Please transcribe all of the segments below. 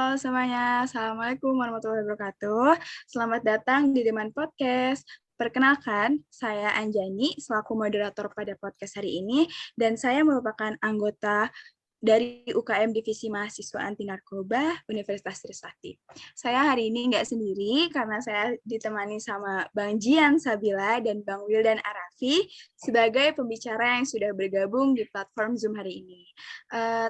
Halo semuanya, Assalamualaikum warahmatullahi wabarakatuh. Selamat datang di Deman Podcast. Perkenalkan, saya Anjani selaku moderator pada podcast hari ini, dan saya merupakan anggota dari UKM Divisi Mahasiswa Anti Narkoba Universitas Trisakti. Saya hari ini nggak sendiri karena saya ditemani sama Bang Jian Sabila dan Bang Wildan Arafi sebagai pembicara yang sudah bergabung di platform Zoom hari ini.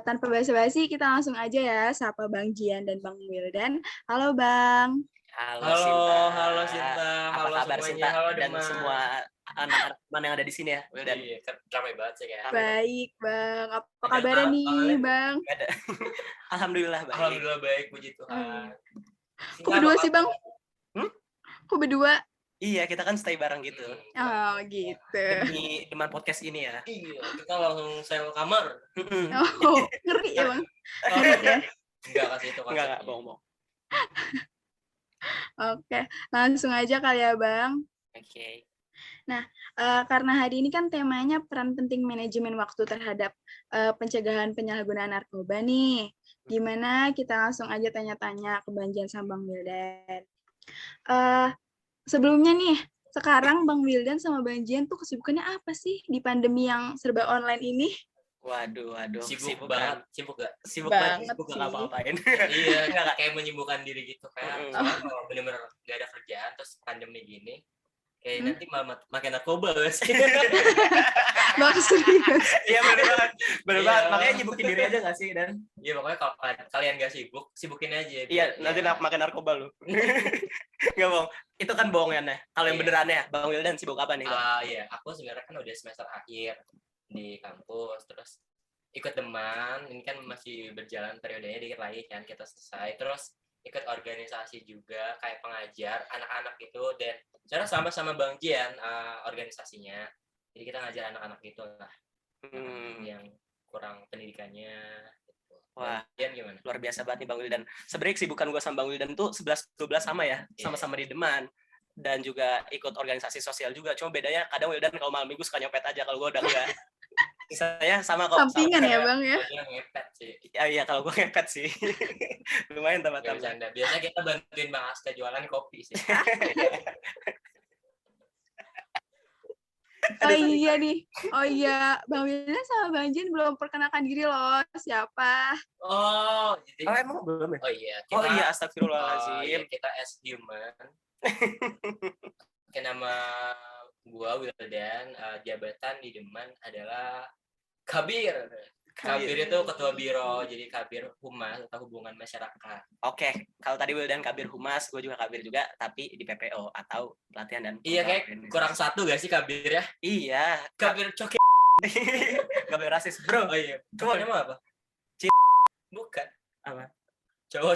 Tanpa basa-basi, kita langsung aja ya sapa Bang Jian dan Bang Wildan. Halo Bang. Halo Sinta. Halo Sinta. Apa Halo kabar semuanya? Sinta Halo dan Demang. semua anak-anak teman yang ada di sini ya? Wildan. Iya, ramai banget sih kayak. Baik Bang, apa Ada kabarnya apa, nih Bang? Ada. Alhamdulillah baik. Alhamdulillah baik, puji Tuhan. Kok berdua sih Bang? Hmm? Kok berdua? Iya, kita kan stay bareng gitu. Oh gitu. Demi Deman Podcast ini ya. Iya, kita langsung sewa kamar. Oh, ngeri ya Bang. Ngeri ya. Enggak kasih itu konsepnya. Enggak, bohong. Oke, langsung aja kali ya Bang. Oke. Karena hari ini kan temanya peran penting manajemen waktu terhadap pencegahan penyalahgunaan narkoba nih. Gimana kita langsung aja tanya-tanya ke Bang Jian sama Bang Wildan. Sebelumnya nih, sekarang Bang Wildan sama Bang Jian tuh kesibukannya apa sih di pandemi yang serba online ini? Waduh. Sibuk banget, sibuk gak? Sibuk Banget banget, sibuk sih. nggak apa-apain. Iya, kayak menyibukkan diri gitu. Kayak soalnya kalau bener-bener gak ada kerjaan, terus pandemi gini, kayak nanti malah makin narkoba gak sih? Bang serius. Iya bener Iya. banget. Makanya nyibukin diri aja nggak sih Dan? Iya, pokoknya kalau kalian gak sibuk, sibukin aja. Iya, nanti makin narkoba lu. Nggak bohong. Itu kan bohongannya. Kalau yang Iya. benerannya, Bang Wildan sibuk apa nih? Bang? Iya, aku sebenarnya kan udah semester akhir di kampus, terus ikut teman, ini kan masih berjalan periodenya dikit lagi kan kita selesai, terus ikut organisasi juga kayak pengajar anak-anak itu, dan sekarang sama-sama Bang Jian organisasinya, jadi kita ngajar anak-anak gitu lah, yang kurang pendidikannya gitu. Wah. Jian gimana? Luar biasa banget nih Bang Wildan. Sebenarnya kesibukan gue sama Bang Wildan tuh 11-12 sama ya, Iya. sama-sama di Deman. Dan juga ikut organisasi sosial juga. Cuma bedanya kadang Wildan kalau malam minggu suka nyopet aja, kalau gue udah enggak. Saya sama kok. Sampingan ya Bang ya. Dia ngepet sih. Iya, kalau gue ngepet sih. Lumayan Gak tambah-tambah. bercanda. Biasanya kita bantuin Bang Aska jualan kopi sih. Oh iya nih. Oh iya, Bang Wildan sama Bang Jian belum perkenalkan diri loh. Siapa? Oh, jadi Oh emang belum ya? oh iya, Oh kita iya, astagfirullahaladzim. iya, kita as human. Oke, nama gua Wildan, jabatan di Deman adalah Kabir. Kabir itu ketua biro, jadi Kabir Humas atau hubungan masyarakat. Oke, kalau tadi Wildan Kabir Humas, gue juga Kabir juga, tapi di PPO atau pelatihan dan Iya, kayak kurang satu gak sih Kabir ya? Iya, Kabir coki. Kabir rasis, bro. Oh iya, Coba. namanya apa? Bukan. Apa? Cowok.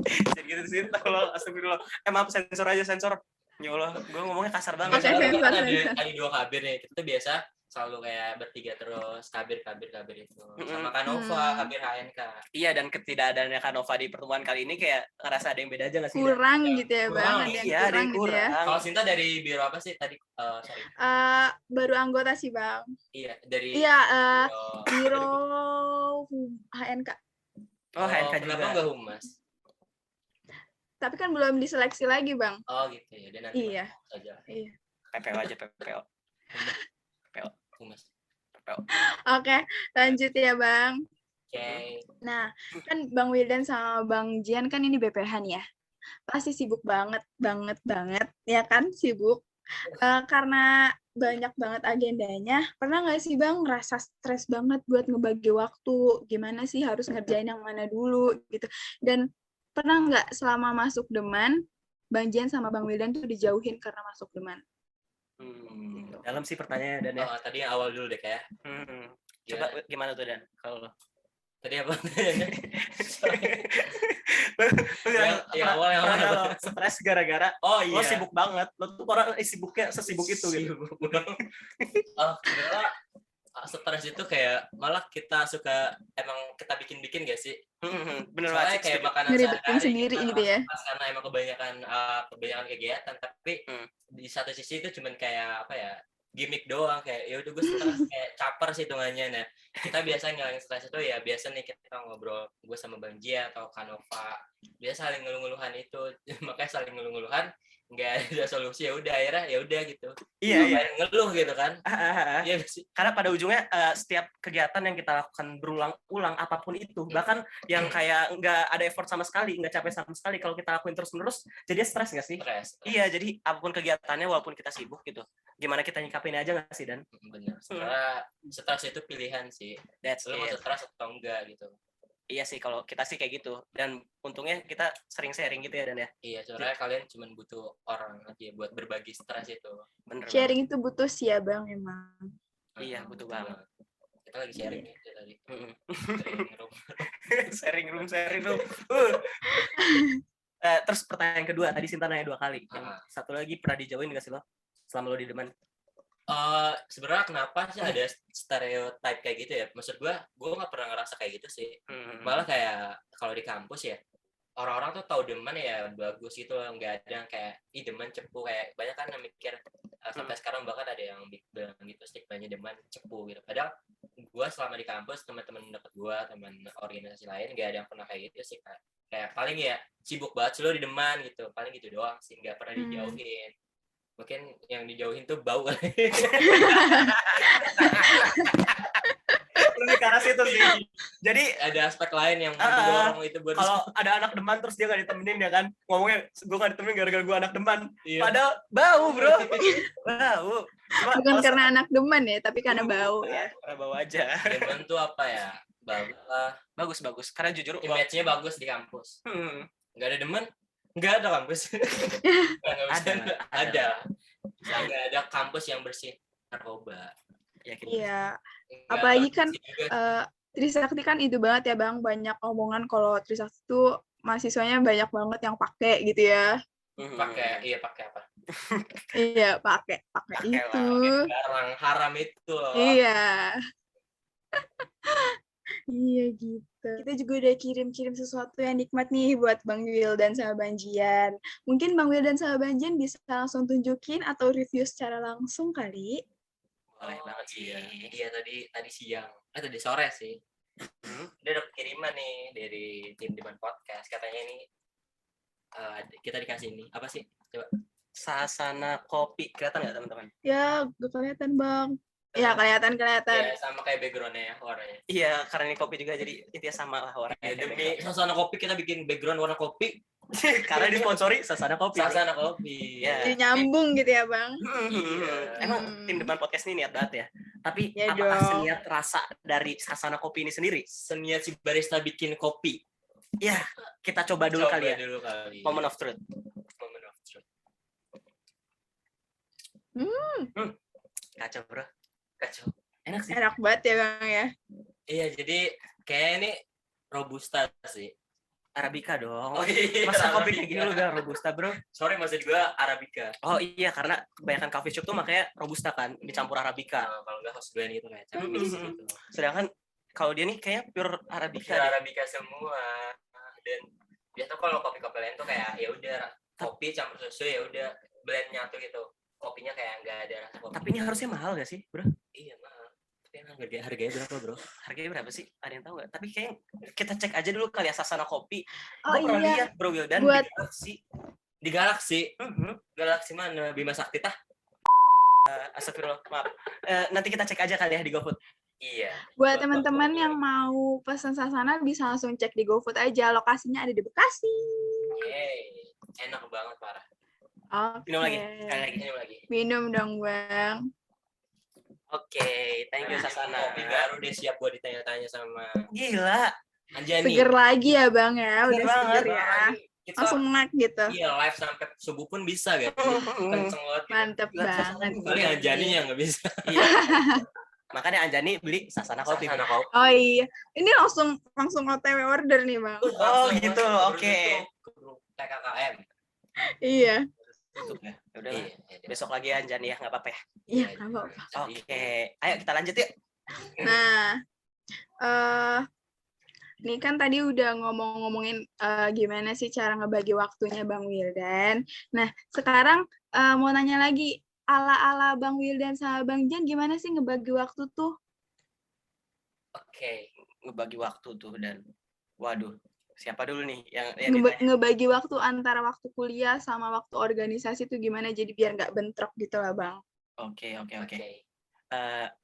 Jadi gitu sih, tolong astagfirullah. Maaf, sensor aja, sensor. Ya Allah, gue ngomongnya kasar banget. Oke, Soalnya kan sensor. ada dua Kabir nih. Kita tuh biasa selalu kayak bertiga terus, Kabir itu. Sama Kanova, Kabir HNK. Iya, dan ketidakadaannya Kanova di pertemuan kali ini kayak ngerasa ada yang beda aja nggak sih? Dan? Kurang gitu ya Kurang. Bang. Ada yang Iya, ada yang kurang gitu ya. kurang. Kalau Sinta dari biro apa sih tadi? Sorry. Baru anggota sih Bang. Iya, dari Iya, biro. Biro HNK. Oh, HNK juga. Kenapa nggak humas? Tapi kan belum diseleksi lagi Bang. Oh gitu ya, dan nanti Iya. saja. Iya. PPO aja, PPO. Humas. Oke, lanjut ya Bang. Oke. Nah, kan Bang Wildan sama Bang Jian kan ini BPH nih ya. Pasti sibuk banget ya kan, sibuk. Karena banyak banget agendanya, pernah nggak sih Bang ngerasa stres banget buat ngebagi waktu, gimana sih harus ngerjain yang mana dulu gitu. Dan pernah nggak selama masuk Deman, Bang Jian sama Bang Wildan tuh dijauhin karena masuk Deman? Dalam sih pertanyaannya Dan ya. Tadi yang awal dulu deh kayak. Coba gimana tuh Dan? Kalau Tadi apa? yang awal stres gara-gara Oh iya. lo sibuk banget. Lo tuh orang sibuknya sesibuk itu gitu. Sebenarnya stres itu kayak malah kita suka emang kita bikin gak sih? Bener Soalnya banget. kayak makanan Ngeribetin sendiri gitu ya. karena emang kebanyakan kegiatan, tapi di satu sisi itu cuman kayak apa ya, gimmick doang, kayak ya udah gue stres kayak caper sih hitungannya. Nah kita biasa ngilangin stres itu ya biasa nih kita ngobrol gue sama Bang Jia atau Kanova biasa saling ngeluh-ngeluhan itu makanya saling ngeluh-ngeluhan nggak ada solusi ya udah akhirnya ya udah gitu Iya. ngeluh gitu kan Iya. iya sih Karena pada ujungnya setiap kegiatan yang kita lakukan berulang-ulang apapun itu, bahkan yang kayak nggak ada effort sama sekali, nggak capek sama sekali, kalau kita lakuin terus-menerus, jadi stres nggak sih? stres Iya, jadi apapun kegiatannya walaupun kita sibuk gitu, gimana kita nyikapin aja nggak sih, Dan? benar setelah stres itu pilihan sih That's lu mau it. stres atau enggak gitu Iya sih, kalau kita sih kayak gitu. Dan untungnya kita sering sharing gitu ya, Dan ya. iya soalnya kalian cuma butuh orang aja buat berbagi stres itu Bener banget. Sharing itu butuh sih ya Bang emang. Iya, butuh banget. kita lagi sharing nih tadi Mm-mm. sharing room. sharing room. Terus pertanyaan kedua, tadi Sinta nanya 2 kali. Yang satu lagi pernah dijauhin nggak sih lo selama lo di Deman? Sebenarnya kenapa sih ada stereotype kayak gitu ya? Maksud gue nggak pernah ngerasa kayak gitu sih. Malah kayak kalau di kampus ya orang-orang tuh tahu Deman ya bagus gitu loh, nggak ada yang kayak Deman cepu kayak banyak kan yang mikir sampai sekarang bahkan ada yang bilang gitu stigmanya Deman cepu gitu. Padahal gue selama di kampus teman-teman deket gue teman organisasi lain nggak ada yang pernah kayak gitu sih kayak paling ya sibuk banget sih lo di Deman gitu paling gitu doang sih nggak pernah dijauhin. Mungkin yang dijauhin tuh bau kali. Lebih ke arah situ sih. Jadi ada aspek lain yang mendorong itu buat kalau ada anak Deman terus dia nggak ditemenin ya kan, ngomongnya gue nggak ditemenin gara-gara gue anak Deman. Iya. Padahal bau bro. Bau. Bukan karena anak Deman ya, tapi karena bau ya. Karena bau aja. Deman tuh apa ya? Bagus lah. Bagus. Karena jujur image-nya bagus di kampus. Nggak ada Deman, nggak ada kampus. Ada. Nggak ada kampus yang bersih narkoba. Iya. Apalagi kan Trisakti kan itu banget ya Bang, banyak omongan kalau Trisakti itu mahasiswanya banyak banget yang pakai gitu ya. Pakai apa? Iya, pakai itu. Barang haram itu loh. Iya. Iya gitu. Kita juga udah kirim-kirim sesuatu yang nikmat nih buat Bang Wil dan sama Bang Jian. Mungkin Bang Wil dan sama Bang Jian bisa langsung tunjukin atau review secara langsung kali. Boleh banget sih ya. Iya tadi siang. Tadi sore sih. Dia dapat kiriman nih dari tim Deman Podcast. Katanya ini kita dikasih ini. Apa sih? Coba. Sasana kopi. Kelihatan nggak teman-teman? Ya, gak kelihatan Bang. Ya, kelihatan. Ya, sama kayak background-nya ya, warnanya. Iya, karena ini kopi juga jadi intinya sama lah warnanya. Ya, demi Sasana Kopi kita bikin background warna kopi. Karena disponsori Sasana Kopi. Sasana Kopi. Ya. Jadi nyambung gitu ya, Bang. Emang tim Deman Podcast ini niat banget ya. Tapi ya apakah dong. seniat rasa dari Sasana Kopi ini sendiri? Seniat si barista bikin kopi. Ya, kita coba dulu kali ya. Moment of truth. Kacau bro. Kacau. Enak sih. Enak banget ya Bang ya. Iya, jadi kayak ini Robusta sih. Arabica dong. Oh iya. Masa kopi kayak gini lu gak Robusta bro? Sorry maksud gue Arabica. Oh iya, karena kebanyakan coffee shop tuh makanya Robusta kan, dicampur Arabica. Kalau nggak house blend itu kayak Chinese gitu. Sedangkan kalau dia nih kayak pure Arabica. Pure Arabica semua. Dan biasa kalau kopi-kopi lain tuh kayak ya udah kopi campur susu ya udah blend nyatu gitu. Kopinya kayak nggak ada rasa kopi. Tapi ini harusnya mahal gak sih bro? Iya mahal. Harganya berapa bro? Harganya berapa sih? Ada yang tahu nggak? Tapi kayak kita cek aja dulu kali ya Sasana Kopi. Oh Gue pernah iya. lihat bro Wildan Buat... di Galaxy. Galaxy mana? Bima Sakti tah? Astagfirullah, maaf. Nanti kita cek aja kali ya di GoFood. Iya. Buat teman-teman yang mau pesan Sasana bisa langsung cek di GoFood aja. Lokasinya ada di Bekasi. Enak banget parah. Oke. Minum lagi. Minum dong Bang. Oke, thank you Sasana. Kopi baru deh siap buat ditanya-tanya sama. Gila. Anjani. Seger lagi ya Bang ya. Udah seger ya. Kita, langsung naik gitu. Iya, live sampai subuh pun bisa gitu. Kenceng banget. Mantep banget. Paling Anjani yang nggak bisa. Iya. Makanya Anjani beli Sasana Kopi. Oh iya. Ini langsung OTW order nih Bang. Oh gitu, oke. TKKM. Iya. Tutup ya. Udah lah. Besok lagi Anjani ya, nggak apa-apa ya. Iya, nggak apa-apa. Oke, ayo kita lanjut yuk. Nah, ini kan tadi udah ngomongin gimana sih cara ngebagi waktunya Bang Wildan. Nah, sekarang mau nanya lagi, ala-ala Bang Wildan sama Bang Jan gimana sih ngebagi waktu tuh? Oke. ngebagi waktu tuh dan waduh, siapa dulu nih yang ditanya? Ngebagi waktu antara waktu kuliah sama waktu organisasi tuh gimana jadi biar nggak bentrok gitu lah Bang. Oke. Oke.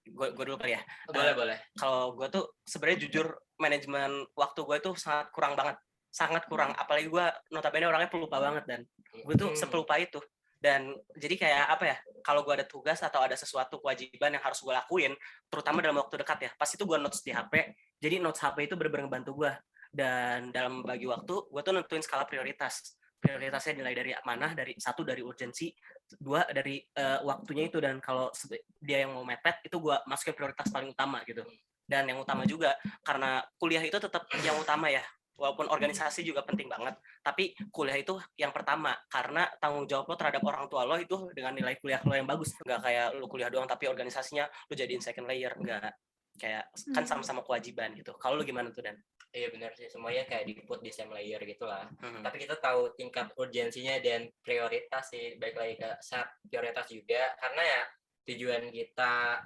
Gue dulu kali ya. Boleh. Kalau gue tuh sebenarnya jujur manajemen waktu gue tuh sangat kurang banget, sangat kurang. Apalagi gue notabene orangnya pelupa banget dan gue tuh sepelupa itu. Dan jadi kayak apa ya? Kalau gue ada tugas atau ada sesuatu kewajiban yang harus gue lakuin, terutama dalam waktu dekat ya, pasti itu gue notes di HP. Jadi notes HP itu benar-benar ngebantu gue. Dan dalam bagi waktu, gue tuh nentuin skala prioritas. Prioritasnya nilai dari mana? Satu dari urgensi, dua dari waktunya itu. Dan kalau dia yang mau mepet itu gue masukin prioritas paling utama gitu. Dan yang utama juga karena kuliah itu tetap yang utama ya, walaupun organisasi juga penting banget, tapi kuliah itu yang pertama karena tanggung jawab lo terhadap orang tua lo itu dengan nilai kuliah lo yang bagus. Nggak kayak lo kuliah doang tapi organisasinya lo jadiin second layer, nggak. Kayak kan sama-sama kewajiban gitu. Kalau lo gimana tuh Dan? Iya benar sih, semuanya kayak di-put di same layer gitulah. Tapi kita tahu tingkat urgensinya dan prioritas sih, baik lagi ke saat prioritas juga, karena ya tujuan kita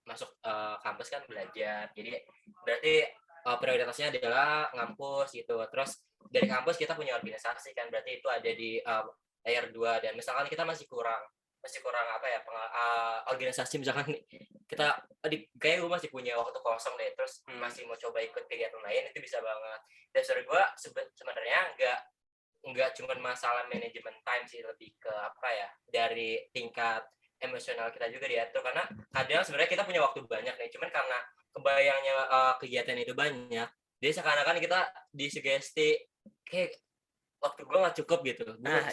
masuk kampus kan belajar. Jadi berarti prioritasnya adalah ngampus gitu. Terus dari kampus kita punya organisasi kan, berarti itu ada di layer 2. Dan misalkan kita masih kurang apa ya organisasi, misalkan kita kayak gue masih punya waktu kosong deh, terus masih mau coba ikut kegiatan lain, itu bisa banget. Dan sorry gue sebenarnya nggak cuma masalah manajemen time sih, lebih ke apa ya, dari tingkat emosional kita juga diatur, karena kadang sebenarnya kita punya waktu banyak nih, cuman karena kebayangnya kegiatan itu banyak, jadi seakan-akan kita disugesti kayak waktu gue nggak cukup gitu.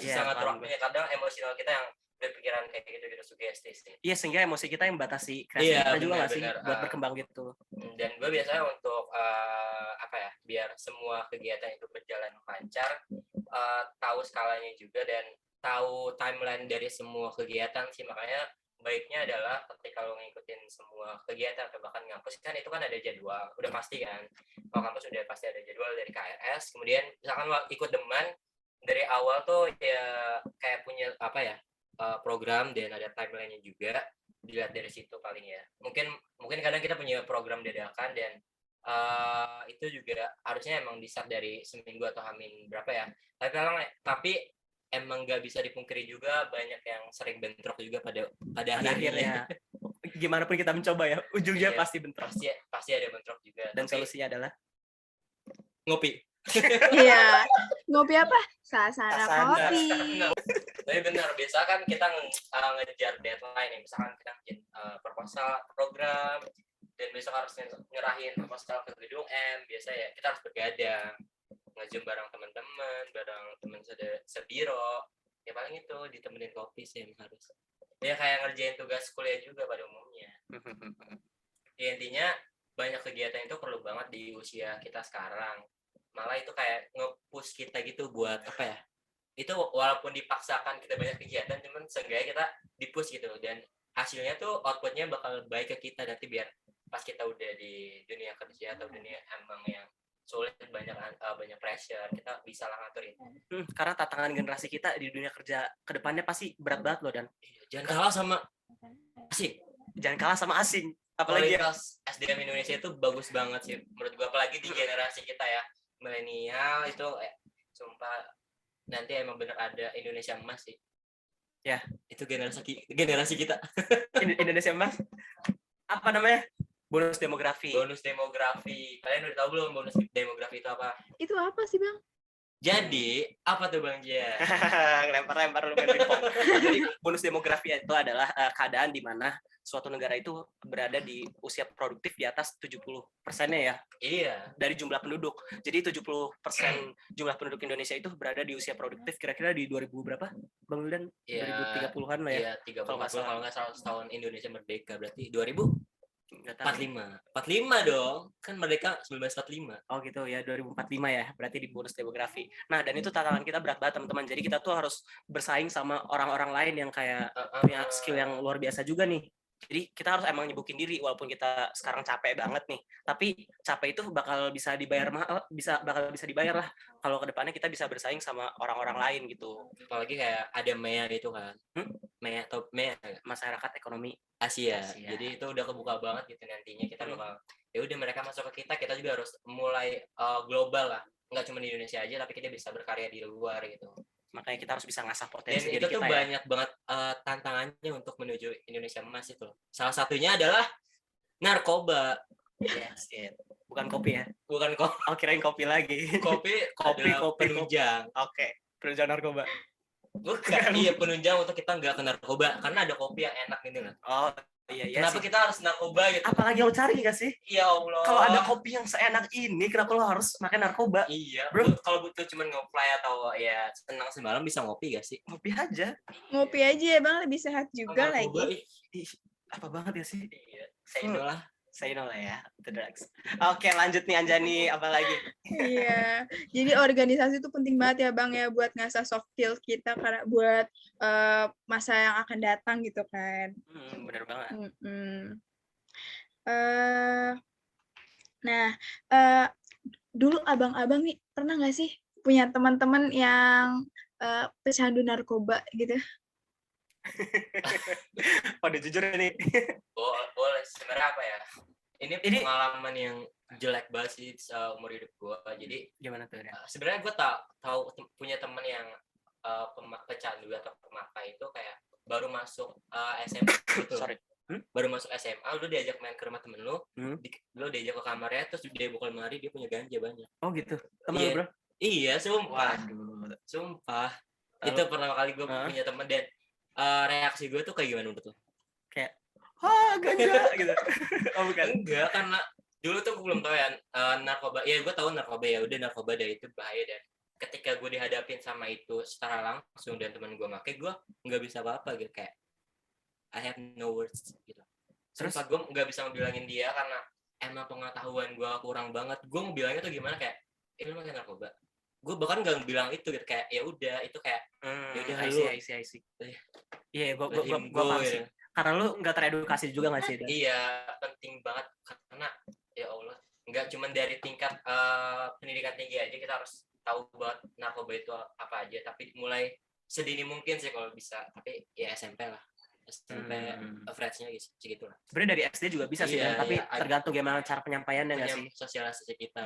Sangat waktunya, kadang emosional kita yang berpikiran kayak gitu sugesti sih. Iya, sehingga emosi kita yang batasi kreasi kita juga nggak sih buat berkembang gitu. Dan gue biasanya untuk apa ya, biar semua kegiatan itu berjalan lancar, tahu skalanya juga dan tahu timeline dari semua kegiatan sih. Makanya baiknya adalah ketika lo ngikutin semua kegiatan atau bahkan ngampus kan, itu kan ada jadwal udah pasti kan. Kalau kampus udah pasti ada jadwal dari KRS, kemudian misalkan lo ikut Deman dari awal tuh ya kayak punya apa ya, program dan ada timeline-nya juga, dilihat dari situ paling ya. Mungkin kadang kita punya program dadakan dan itu juga harusnya emang di-start dari seminggu atau hamin berapa ya. Tapi emang nggak bisa dipungkiri juga banyak yang sering bentrok juga pada akhirnya. Gimana pun kita mencoba ya, ujungnya pasti bentrok. Pasti ada bentrok juga. Dan solusinya adalah ngopi. Iya, ngopi apa? Sasana kopi. Tapi benar, biasa kan kita ngejar deadline nih, misalkan kita bikin proposal program dan besok harus nyerahin proposal ke gedung M, biasa ya kita harus bergadang, nge-zoom bareng teman-teman, bareng teman sebiro, ya paling itu ditemenin kopi sih yang harus. Ya kayak ngerjain tugas kuliah juga pada umumnya. Ya, intinya banyak kegiatan itu perlu banget di usia kita sekarang. Malah itu kayak nge-push kita gitu buat apa ya, itu walaupun dipaksakan kita banyak kegiatan, cuman seenggaknya kita di-push gitu, dan hasilnya tuh outputnya bakal baik ke kita nanti, biar pas kita udah di dunia kerja atau dunia emang yang sulit, banyak pressure, kita bisa lah ngaturin. Karena tantangan generasi kita di dunia kerja kedepannya pasti berat banget loh, Dan jangan kalah sama asing. Apalagi SDM Indonesia itu bagus banget sih menurut gua, apalagi di generasi kita ya, milenial itu sumpah nanti emang bener ada Indonesia emas sih. Ya, itu generasi kita. Indonesia emas. Apa namanya? Bonus demografi. Kalian udah tahu belum bonus demografi itu apa? Itu apa sih, Bang? Jadi, apa tuh Bang Jia? Lempar lu ping-pong. Jadi bonus demografi itu adalah keadaan di mana suatu negara itu berada di usia produktif di atas 70%-nya ya. Iya. Dari jumlah penduduk. Jadi 70% jumlah penduduk Indonesia itu berada di usia produktif kira-kira di 2000 berapa? Bang Wildan? Iya, 2030-an lah ya. Iya, 30 kalau nggak salah tahun Indonesia merdeka, berarti 2045 dong. Kan merdeka 1945. Oh gitu ya, 2045 ya. Berarti di bonus demografi. Nah, dan itu tantangan kita berat banget teman-teman. Jadi kita tuh harus bersaing sama orang-orang lain yang kayak punya skill yang luar biasa juga nih. Jadi kita harus emang nyibukin diri walaupun kita sekarang capek banget nih. Tapi capek itu bakal bisa dibayar bakal bisa dibayar lah kalau kedepannya kita bisa bersaing sama orang-orang lain gitu. Apalagi kayak ada MEA gitu kan. MEA atau MEA Masyarakat Ekonomi Asia. Jadi itu udah kebuka banget gitu nantinya kita bakal ya udah mereka masuk ke kita juga harus mulai global lah. Nggak cuma di Indonesia aja tapi kita bisa berkarya di luar gitu. Makanya kita harus bisa ngasah potensi Dan diri itu tuh kita ya. banyak banget tantangannya untuk menuju Indonesia Emas itu. Salah satunya adalah narkoba. Yes, bukan kopi ya. Bukan kopi. Oh, kirain kopi lagi. Kopi penunjang. Oke, penunjang narkoba. Bukan, iya penunjang untuk kita nggak ke narkoba karena ada kopi yang enak gitu kan. Oh, iya Kenapa sih. kita harus narkoba gitu? Apalagi lo cari gak sih? Ya Allah. Kalau ada kopi yang seenak ini, kenapa lo harus makan narkoba? Iya, Bro. Kalau butuh cuma ngoplay atau ya senang semalam bisa ngopi gak sih? Ngopi aja. Ngopi aja ya Bang, lebih sehat juga narkoba, lagi. Apa banget ya sih? Iya, saya Say no lah ya, to drugs. Oke, lanjut nih Anjani, apa lagi? Iya, jadi organisasi itu penting banget ya Bang ya buat ngasah soft skill kita karena buat masa yang akan datang gitu kan. Bener banget. Nah, dulu abang-abang nih pernah nggak sih punya teman-teman yang pecandu narkoba gitu? Pada jujur nih. boleh sebenarnya apa ya? Ini pengalaman yang jelek banget sih seumur hidup gue. Jadi gimana tuh? Sebenarnya gue tahu punya teman yang pecandu atau pemakai itu kayak baru masuk SMA gitu. Baru masuk SMA, lu diajak main ke rumah temen lu, lu diajak ke kamarnya, terus dia buka lemari, dia punya ganja banyak. Oh gitu? Temen lu bro? Iya, sumpah. Sumpah. Itu pertama kali gue punya temen dan reaksi gue tuh kayak gimana menurut lu? Kayak, ganja gitu. Oh bukan? Enggak, karena dulu tuh gue belum tahu ya narkoba. Ya gue tahu narkoba ya udah narkoba dari itu bahaya dan ketika gue dihadapin sama itu secara langsung dan teman gue make, gue nggak bisa apa-apa gitu kayak I have no words gitu. Terus gue nggak bisa ngebilangin dia karena emang pengetahuan gue kurang banget. Gue ngebilangnya tuh gimana kayak, lu makan narkoba. Gue bahkan nggak bilang itu gitu kayak ya udah itu kayak ya udah lu. I see. Iya, gue paham sih. Karena lu nggak teredukasi juga nggak sih? Iya, penting banget karena ya Allah nggak cuma dari tingkat pendidikan tinggi aja kita harus tahu banget narkoba itu apa aja, tapi mulai sedini mungkin sih kalau bisa, tapi ya SMP lah. SMP average-nya segitu lah. Sebenarnya dari SD juga bisa sih kan, tapi tergantung gimana cara penyampaiannya nggak sih? Sosialisasi kita.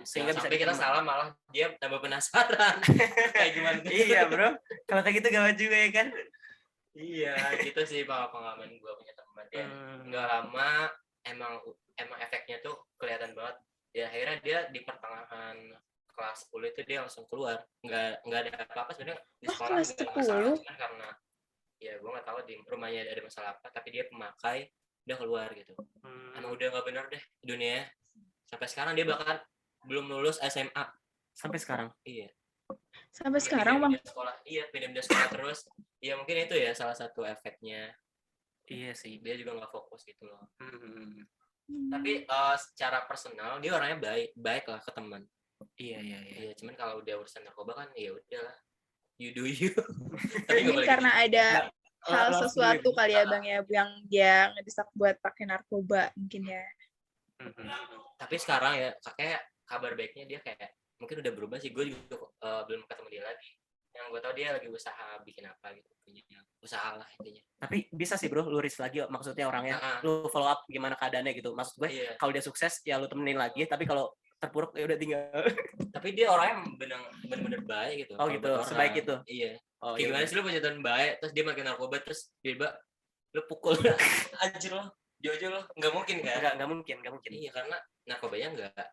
Sehingga bisa kita salah malah dia tambah penasaran. Kayak gimana? Iya bro, kalau kayak gitu gawat juga ya kan? Iya, gitu sih pengalaman gue punya teman. Dan nggak lama emang efeknya tuh kelihatan banget. Ya akhirnya dia di pertengahan kelas 10 itu dia langsung keluar. Nggak ada apa-apa sebenarnya di sekolah nggak ada masalah karena ya gue nggak tahu di rumahnya ada masalah apa, tapi dia pemakai udah keluar gitu. Emang udah nggak bener deh dunia. Sampai sekarang dia bahkan belum lulus SMA. Sampai sekarang? Iya. Sampai sekarang Bang? Pindah sekolah terus. Ya mungkin itu ya salah satu efeknya. Iya sih. Dia juga nggak fokus gitu loh. Tapi secara personal dia orangnya baik lah ke teman. Iya. Cuman kalau udah urusan narkoba kan ya udahlah. You do you. Tapi mungkin karena ada hal sesuatu kali ya Bang ya yang dia ngedesak buat pakai narkoba mungkin ya. Tapi sekarang ya kayak kabar baiknya dia kayak mungkin udah berubah sih. Gue juga belum ketemu dia lagi. Yang gue tahu dia lagi usaha bikin apa gitu, punya usaha lah intinya. Tapi bisa sih bro, lu risk lagi maksudnya orangnya, lu follow up gimana keadaannya gitu. Maksud gue kalau dia sukses ya lu temenin lagi, tapi kalau terpuruk ya udah tinggal. Tapi dia orangnya bener-bener baik gitu. Oh gitu, sebaik itu. Iya. Kayak gimana sih lu punya teman baik, terus dia makin narkoba, terus dia lu pukul anjir lo, jojo lo, nggak mungkin kan? Nggak mungkin. Iya karena narkobanya nggak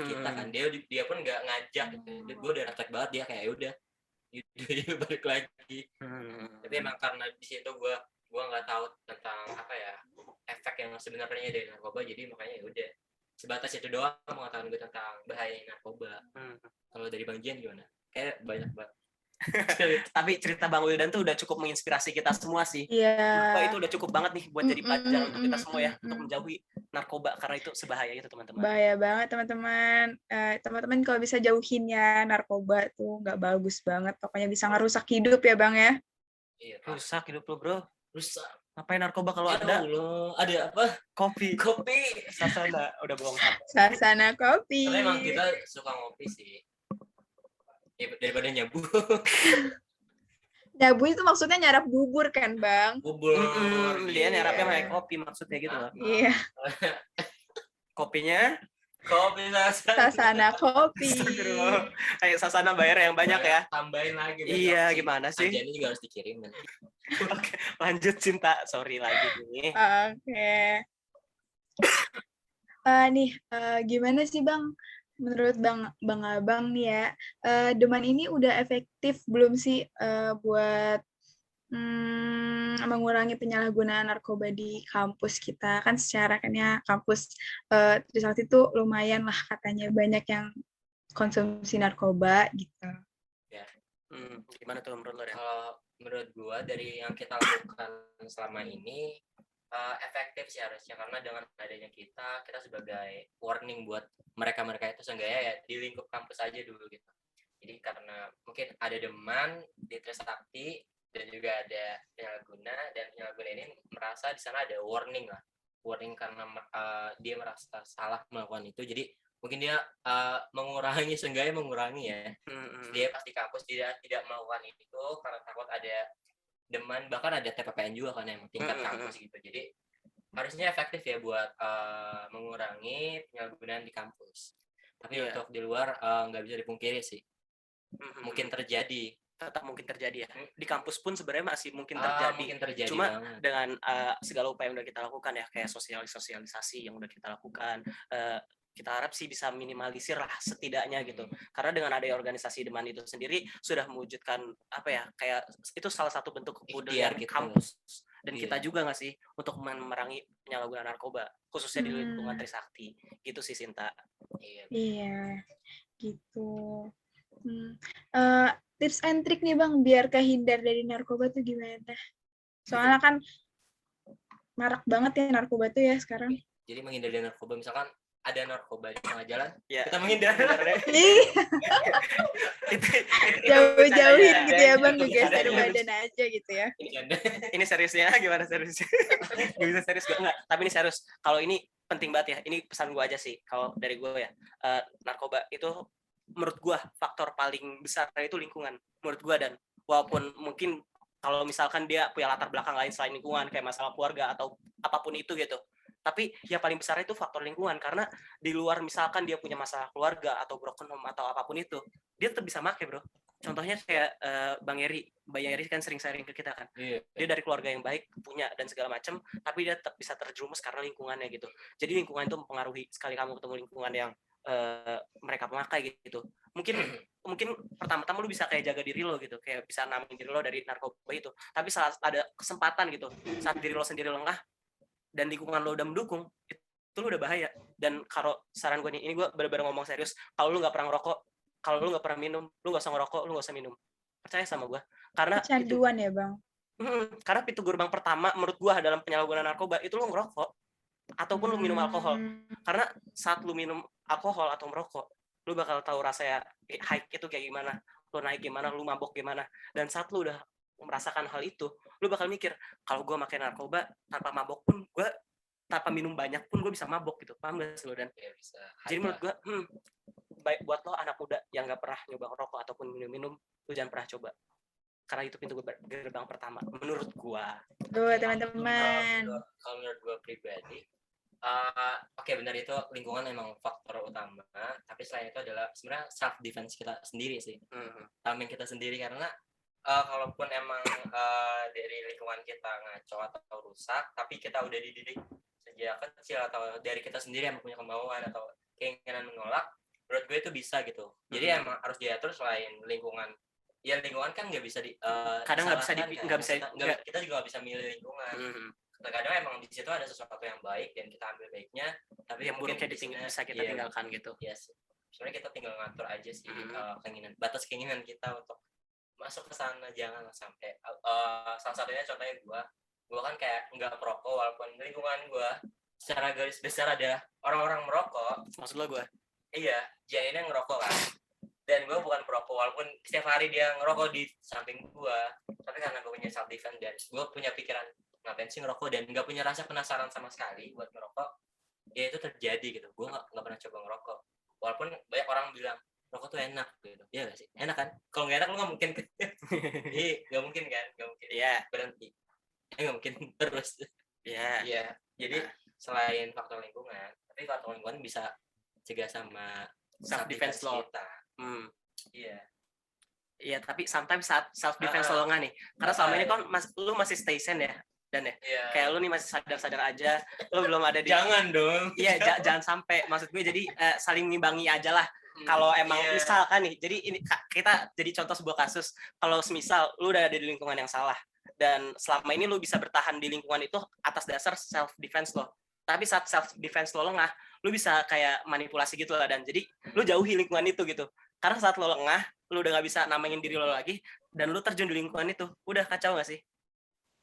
kita kan, dia pun nggak ngajak gitu. Gue udah respect banget dia kayak udah, balik lagi. Tapi emang karena di situ gue nggak tahu tentang apa ya efek yang sebenarnya dari narkoba, jadi makanya ya udah sebatas itu doang pengetahuan gue tentang bahaya narkoba. Kalau dari Bang Jian gimana? Kayak banyak banget. Tapi cerita Bang Wildan tuh udah cukup menginspirasi kita semua sih. Iya. Itu udah cukup banget nih buat jadi pelajaran untuk kita semua ya, untuk menjauhi narkoba karena itu sebahaya itu teman-teman. Bahaya banget teman-teman. Teman-teman kalau bisa jauhin ya narkoba tuh nggak bagus banget. Pokoknya bisa ngerusak hidup ya Bang ya. Iya. Rusak hidup lo bro. Rusak. Ngapain narkoba kalau Ya ada Allah, ada apa? kopi. Kopi. Sasana udah bohong. Suasana kopi. Tapi emang kita suka ngopi sih. Ya, daripada nyabu. Nyabu itu maksudnya nyarap bubur kan, Bang? Bubur. Dia nyarapnya Iya. pakai kopi maksudnya gitu loh. Iya, Kopinya Kopi suasana kopi. Astagfirullah. Ayo Sasana bayar yang banyak ya. Tambahin lagi. Iya, gimana sih? Anjani juga harus dikirim nanti. Oke, lanjut Cinta. Sorry lagi nih. Oke. Gimana sih Bang? Menurut Bang Abang nih ya, Deman ini udah efektif belum sih buat mengurangi penyalahgunaan narkoba di kampus kita? Kan secara kan ya kampus Trisakti itu lumayan lah katanya banyak yang konsumsi narkoba gitu. Gimana tuh menurut lo ya? Kalau menurut gua dari yang kita lakukan selama ini efektif sih harusnya, karena dengan adanya kita sebagai warning buat mereka itu seenggaknya ya di lingkup kampus aja dulu gitu. Jadi karena mungkin ada Deman di Trisakti dan juga ada penyalahguna, dan penyalahguna ini merasa di sana ada warning karena dia merasa salah melakukan itu, jadi mungkin dia seenggaknya mengurangi ya. Dia pasti kampus tidak melakukan itu karena takut ada Deman, bahkan ada TPPN juga kan yang tingkat kampus gitu. Jadi harusnya efektif ya buat mengurangi penyalahgunaan di kampus. Tapi untuk di luar nggak bisa dipungkiri sih. Mungkin terjadi. Tetap mungkin terjadi ya. Di kampus pun sebenarnya masih mungkin terjadi. Cuma banget. dengan segala upaya yang udah kita lakukan ya, kayak sosialisasi yang udah kita lakukan, kita harap sih bisa minimalisir lah setidaknya gitu. Karena dengan adanya organisasi Deman itu sendiri sudah mewujudkan apa ya, kayak itu salah satu bentuk kebudayaan kampus. Dan kita juga nggak sih untuk memerangi penyalahgunaan narkoba, khususnya di lingkungan Trisakti. Gitu sih Sinta. Iya, gitu. Tips and trick nih Bang, biar kehindar dari narkoba tuh gimana? Soalnya kan marak banget ya narkoba tuh ya sekarang. Jadi menghindari narkoba, misalkan ada narkoba di tengah jalan, ya, kita menghindar. Jauh-jauhin gitu ya Bang, geser badan aja gitu ya. Ini seriusnya gimana seriusnya? Gak bisa serius gue enggak, tapi ini serius. Kalau ini penting banget ya, ini pesan gue aja sih. Kalau dari gue ya, narkoba itu menurut gue faktor paling besar itu lingkungan. Menurut gue, dan walaupun mungkin kalau misalkan dia punya latar belakang lain selain lingkungan, kayak masalah keluarga atau apapun itu gitu, tapi yang paling besar itu faktor lingkungan. Karena di luar misalkan dia punya masalah keluarga atau broken home atau apapun itu, dia tetap bisa make bro. Contohnya kayak Bang Yeri kan sering sharing ke kita kan, dia dari keluarga yang baik, punya dan segala macam, tapi dia tetap bisa terjerumus karena lingkungannya gitu. Jadi lingkungan itu mempengaruhi. Sekali kamu ketemu lingkungan yang mereka pemakai gitu, mungkin pertama-tama lu bisa kayak jaga diri lo gitu, kayak bisa namain diri lo dari narkoba itu. Tapi saat ada kesempatan gitu, saat diri lo sendiri lengah dan lingkungan lo udah mendukung, itu lo udah bahaya. Dan kalau saran gue nih, ini gue bener-bener ngomong serius, kalau lu nggak pernah ngerokok, kalau lu nggak pernah minum, lu nggak usah ngerokok, lu nggak usah minum. Percaya sama gue, karena kecanduan ya Bang. Karena pintu gerbang pertama menurut gue dalam penyalahgunaan narkoba itu lu ngerokok ataupun lu minum alkohol. Karena saat lu minum alkohol atau merokok, lu bakal tahu rasanya high itu kayak gimana, lu naik gimana, lu mabok gimana. Dan saat lu udah merasakan hal itu, lu bakal mikir, kalau gue makan narkoba tanpa mabok pun, gue tanpa minum banyak pun gue bisa mabok gitu. Paham gak sih lo? Dan bisa. Jadi menurut gue baik buat lo anak muda yang gak pernah nyoba ngerokok ataupun minum-minum, lu jangan pernah coba. Karena itu pintu gerbang pertama menurut gue. Tuh teman-teman. Kalau menurut gue pribadi, oke, benar, itu lingkungan memang faktor utama, tapi selain itu adalah sebenarnya self defense kita sendiri sih. Tameng kita sendiri, karena kalaupun emang dari lingkungan kita ngaco atau rusak, tapi kita udah dididik sejak kecil atau dari kita sendiri yang punya kemauan atau keinginan menolak, menurut gue itu bisa gitu. Jadi emang harus diatur. Selain lingkungan, ya lingkungan kan nggak bisa kadang nggak bisa kita juga nggak bisa milih lingkungan. Terkadang emang di situ ada sesuatu yang baik dan kita ambil baiknya, tapi yang buruknya bisa kita tinggalkan gitu. Yes. Sebenarnya kita tinggal ngatur aja sih batas keinginan kita untuk masuk ke sana. Jangan sampai salah satunya contohnya gue kan kayak nggak merokok, walaupun lingkungan gue secara garis besar ada orang-orang merokok. Maksud lo gue? Iya, jainnya ngerokok kan. Dan gue bukan perokok, walaupun setiap hari dia ngerokok di samping gue, tapi karena gue punya self defense dan gue punya pikiran ngapain sih ngerokok, dan nggak punya rasa penasaran sama sekali buat ngerokok, ya itu terjadi gitu. Gue nggak pernah coba ngerokok, walaupun banyak orang bilang rokok tuh enak gitu. Iya gak sih? Enak kan? Kalau nggak enak lu nggak mungkin nggak mungkin kan, nggak mungkin berhenti, nggak mungkin terus. Iya, jadi selain faktor lingkungan, tapi faktor lingkungan bisa cegah sama Self defense law kita. Iya, tapi sometimes saat self defense lo lengah nih, karena selama ini kan lu masih stay sane ya, dan ya kayak lu nih masih sadar aja, lu belum ada di jangan dong. Iya, jangan sampai, maksud gue jadi saling ngimbangi aja lah. Kalau emang misalkan nih, jadi ini kita jadi contoh sebuah kasus, kalau semisal lu udah ada di lingkungan yang salah, dan selama ini lu bisa bertahan di lingkungan itu atas dasar self defense lo, tapi saat self defense lo lengah, lu bisa kayak manipulasi gitu lah, dan jadi lu jauhi lingkungan itu gitu, karena saat lo lengah, lu udah gak bisa namain diri lo lagi, dan lu terjun di lingkungan itu, udah kacau gak sih?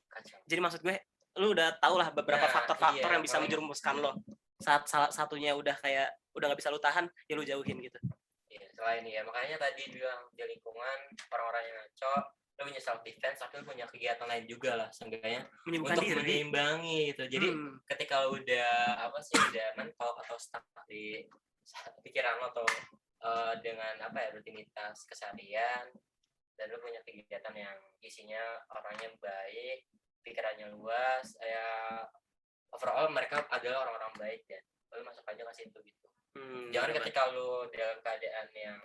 Kacau. Jadi maksud gue, lu udah tau lah beberapa faktor-faktor yang bisa menjerumuskan lo. Saat salah satunya udah gak bisa lu tahan, ya lu jauhin gitu. Iya, selain ya, makanya tadi bilang di lingkungan orang-orang yang ngaco, lu punya self defense, tapi lu punya kegiatan lain juga lah, seenggaknya untuk menyimbangi gitu. Jadi ketika lu udah udah mentok atau stuck di pikiran lo, atau dengan rutinitas keseharian, dan lu punya kegiatan yang isinya orangnya baik, pikirannya luas, ya overall mereka adalah orang-orang baik, dan lu masuk aja ke situ gitu. Jangan ketika lu dalam keadaan yang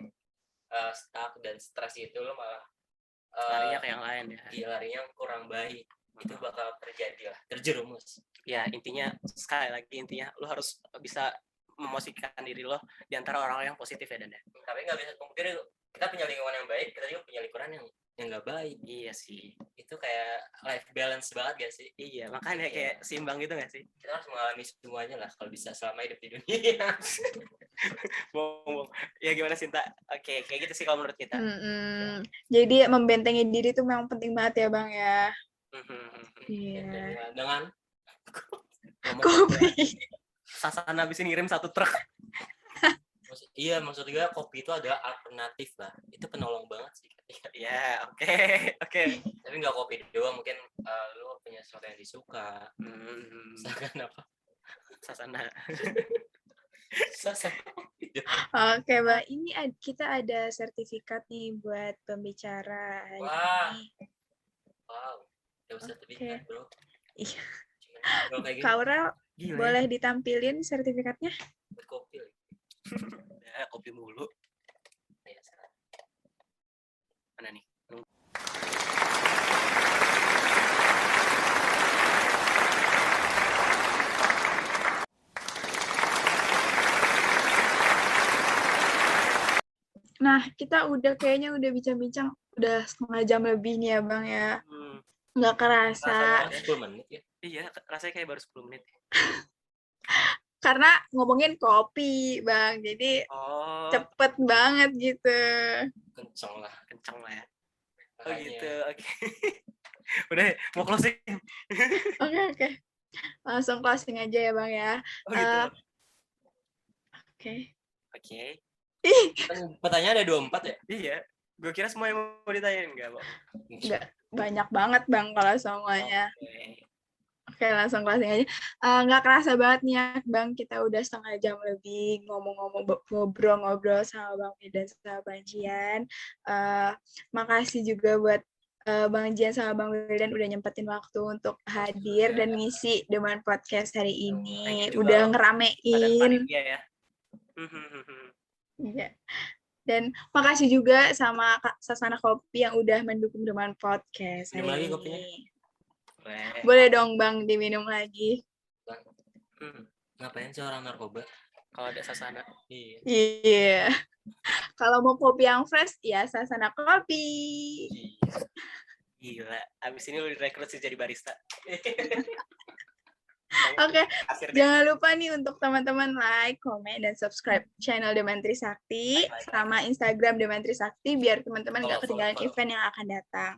stuck dan stres itu lu malah larinya ke yang lain ya. Iya, larinya kurang baik. Itu bakal terjadi lah, terjerumus. Ya, intinya sekali lagi, lu harus bisa memosisikan diri lo di antara orang-orang yang positif ya, Dan ya. Tapi nggak bisa pungkiri, kita punya lingkungan yang baik, kita juga punya lingkungan yang nggak baik. Iya sih, itu kayak life balance banget gak sih? Iya, makanya kayak seimbang gitu gak sih? Kita harus mengalami semuanya lah kalau bisa selama hidup di dunia. Bohong. Ya gimana Sinta? Oke, kayak gitu sih kalau menurut kita. Jadi membentengi diri itu memang penting banget ya Bang ya. Iya. Dengan kopi. Sasana habis ngirim 1 truk. Iya, maksud gue kopi itu adalah alternatif lah. Itu penolong banget sih. Iya, oke. Tapi nggak kopi doang, mungkin lu punya sesuatu yang disuka. Misalkan apa? Sasana. Oke, Bang. Ini kita ada sertifikat nih buat pembicara hari ini. Wow. Dapat sertifikat, bro. Iya. Kaura, boleh ditampilin sertifikatnya? Buat kopi. Ya, kopi mulu. Mana nih? Nah, kita kayaknya udah bincang-bincang udah setengah jam lebih nih ya Bang ya. Nggak kerasa. 10 menit ya? Iya, rasanya kayak baru 10 menit. Karena ngomongin kopi, Bang. Jadi cepet banget gitu. Kenceng lah ya. Oh gitu, oke. Udah, mau closing. Oke. Langsung closing aja ya Bang ya. Oh gitu. Oke. Pertanyaan ada 24 ya? Iya. Gue kira semua yang mau ditanyain enggak, Bang? Enggak, banyak banget Bang kalau semuanya. Oke, langsung closing aja. Nggak kerasa banget nih ya, Bang. Kita udah setengah jam lebih ngobrol-ngobrol sama Bang dan sama Bang Jian. Makasih juga buat Bang Jian sama Bang Wildan udah nyempetin waktu untuk hadir dan ngisi Deman Podcast hari ini. Udah ngeramein. Iya. Dan makasih juga sama Kak Sasana Kopi yang udah mendukung Deman Podcast hari ini. Kopinya? Boleh dong Bang diminum lagi. Bang, ngapain sih orang narkoba? Kalau ada Sasana. Iya. Kalau mau kopi yang fresh, ya Sasana Kopi. Gila. Abis ini lu direkrut sih jadi barista. Oke, jangan lupa nih untuk teman-teman like, komen, dan subscribe channel Deman Trisakti sama Instagram Deman Trisakti biar teman-teman nggak ketinggalan event yang akan datang.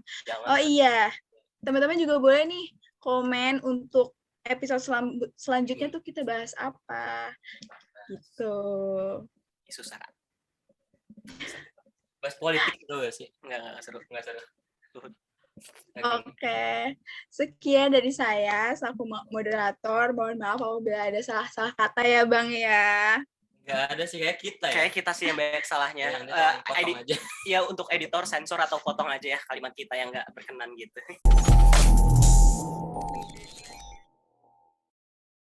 Oh iya, teman-teman juga boleh nih komen untuk episode selanjutnya tuh kita bahas apa gitu. Susah. Bahas politik itu gak sih? Enggak seru. Oke, sekian dari saya selaku moderator. Mohon maaf apabila ada salah-salah kata ya Bang ya. Nggak ada sih, kayak kita ya. Kayak kita sih yang banyak salahnya. Yang ada potong aja. Ya untuk editor sensor atau potong aja ya kalimat kita yang nggak berkenan gitu.